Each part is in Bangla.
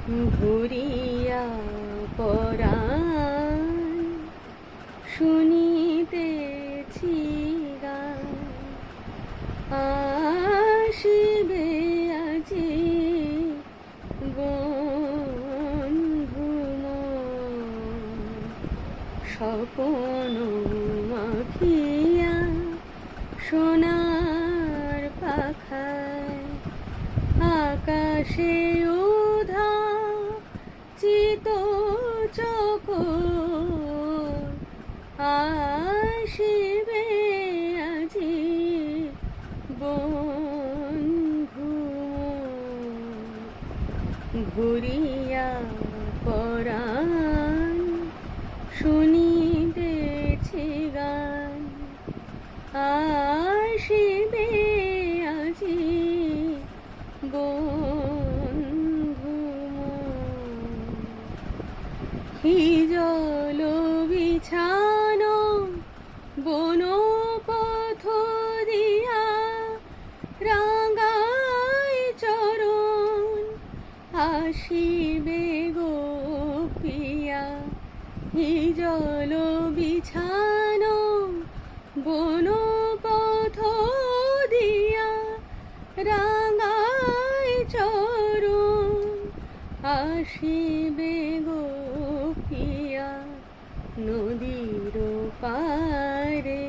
ভরিয়া পরাণ শুনিতেছি গান। আসিবে আজি বন্ধু স্বপন মাখিয়া সোনার পাখায় আকাশে উধা চিত চকোর। আসিবে আজি বন্ধু ভরিয়া পরাণ শুনিতেছি গান। আসিবে আজি বন্ধু হিজল বিছানো বন পথ দিয়া রাঙায় চরণ। আসিবে গোপিয়া হিজল বিছানো বন পথ দিয়া রাঙায় চরণ। আসিবে গোপিয়া নদীর পারে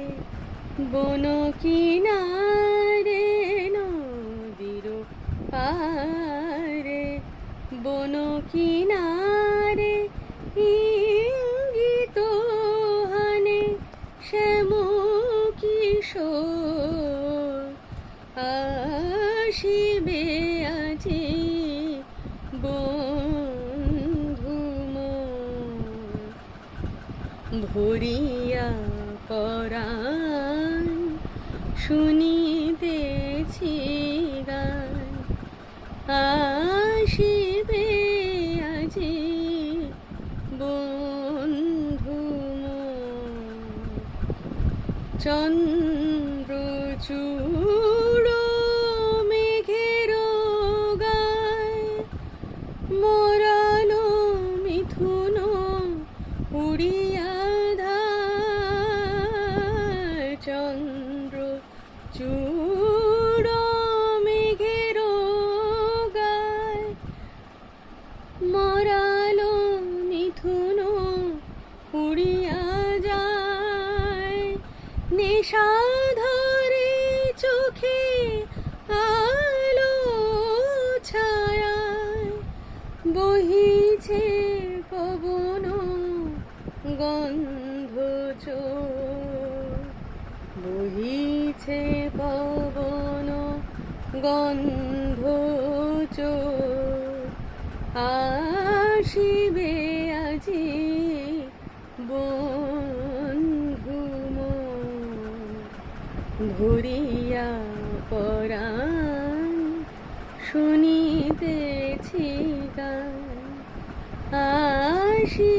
বন কিনারে। নদীর পারে বন কিনারে ইঙ্গিত হানে শ্যাম কিশোর। আসিবে আজি বন্ধু ভরিয়া পরাণ শুনিতেছি গান। আসিবে আজি বন্ধু চন্দ্রচূড় মেঘের গায় মরালো মিথুন উড়িয়া ধায়। চন্দ্রচূড় মেঘের গায় মরালো মিথুন উড়িয়া যায়। নেশা ধরে চোখে আলো ছায়ায় বহিছে পবন গন্ধ চোর। বহিছে পবন গন্ধ চোর। আসিবে আজি বন্ধু ভরিয়া পরাণ শুনিতেছি গান। আসি